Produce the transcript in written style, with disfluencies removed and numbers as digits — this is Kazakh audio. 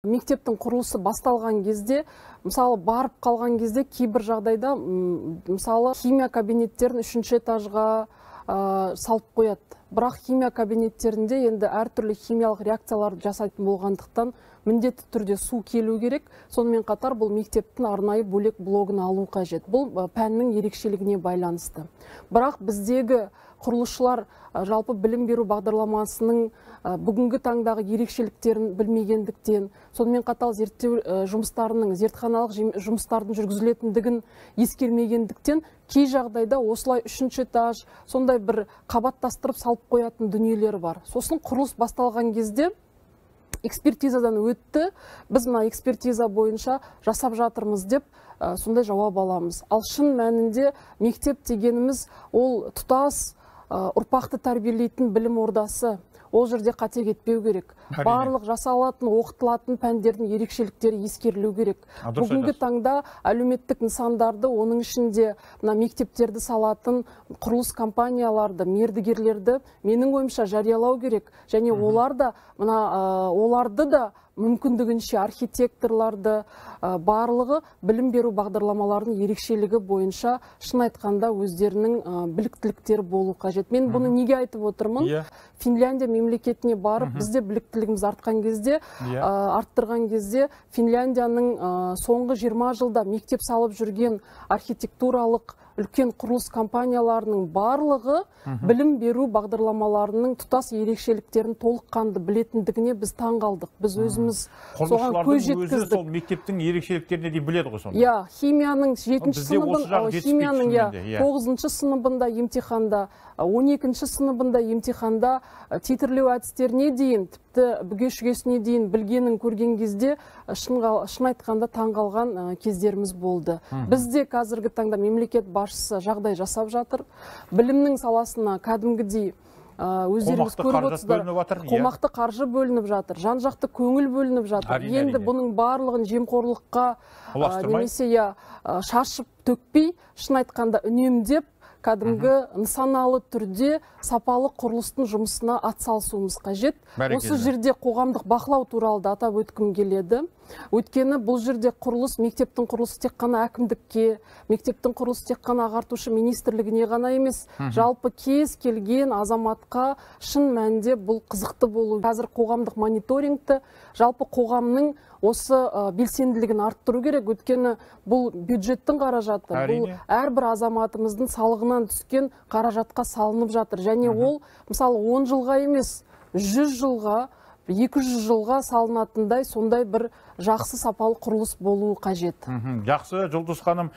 Мектептің құрылысы басталған кезде, мысалы барып қалған кезде кейбір жағдайда, мысалы химия кабинеттерін 3-ші этажға салып қояды. Бірақ химия кабинеттерінде енді әртүрлі химиялық реакцияларды жасайтын болғандықтан міндетті түрде су келу керек. Сонымен қатар бұл мектептің арнайы бөлек блогын алу қажет. Бұл пәннің ерекшелігіне байланысты. Бірақ біздегі құрылысшылар жалпы білім беру бағдарламасының бүгінгі таңдағы ерекшеліктерін білмегендіктен, сонымен қатар зерттеу жұмыстарының, зертханалық жұмыстардың жүргізілетіндігін ескермегендіктен, кей жағдайда осылай 3-ші этаж, сондай бір қабаттастырып салып қоятын дүниелер бар. Сосын құрылыс басталған кезде экспертизадан өтті, біз мына экспертиза бойынша жасап жатырмыз деп сондай жауап аламыз. Ал шын мәнінде мектеп дегеніміз ол тұтас ұрпақты тәрбиелейтін білім ордасы. Ол жерде қате кетпеу керек. Барлық жасалатын, оқытылатын пәндердің ерекшеліктері ескерілу керек. Бүгінгі таңда әлеуметтік нысандарды, оның ішінде мектептерді салатын құрылыс компанияларды, мердігерлерді менің ойымша жариялау керек. Және оларды да мүмкіндігінше архитекторларды барлығы білім беру бағдарламаларының ерекшелігі бойынша шын айтқанда өздерінің біліктіліктері болу қажет. Мен бұны неге айтып отырмын? Финляндия мемлекетіне барып, бізде біліктілігіміз арттырған кезде Финляндияның соңғы 20 жылда мектеп салып жүрген архитектуралық үлкен құрылыс компанияларының барлығы білім беру бағдарламаларының тұтас ерекшеліктерін толыққанды білетіндігіне біз таң қалдық. Біз өзіміз соған көз жеткіздік. Сол мектептің ерекшеліктеріне де біледі ғой сонда. Иә, химияның 7-ші сыныбында, химияның 9-ші сыныбында емтиханда, 12-ші сыныбында емтиханда титрлеу әдістеріне дейін, тіпті бүге-шүгесіне дейін білгенін көрген кезде шын айтқанда таң қалған кездеріміз болды. Бізде қазіргі таңда мемлекет басшысы жағдай жасап жатыр. Білімнің саласына кәдімгідей өздеріңіз көріп отырсыздар, қомақты қаржы бөлініп жатыр, жан-жақты көңіл бөлініп жатыр. Енді бұның барлығын жемқорлыққа немесе шашып төкпей, шын айтқанда үнемдеп, кәдімгі нысаналы түрде сапалы құрылыстың жұмысына атсалысуымыз қажет. Осы жерде қоғамдық бақылау туралы да атап өткім келеді. Өйткені бұл жерде құрылыс, мектептің құрылысы тек қана әкімдікке, мектептің құрылысы тек қана ағартушы министрлігіне ғана емес, жалпы кез келген азаматқа шын мәнінде бұл қызықты болу. Қазір қоғамдық мониторингті жалпы қоғамның осы белсенділігін арттыру керек. Өйткені бұл бюджеттің қаражаты, бұл әрбір азаматымыздың салығынан түскен қаражатқа салынып жатыр. Және ол, мысалы, 10 жылға емес, 100 жылға, 200 жылға салынатындай сондай бір жақсы сапалы құрылыс болуы қажет. Жақсы, Жұлдыз ханым.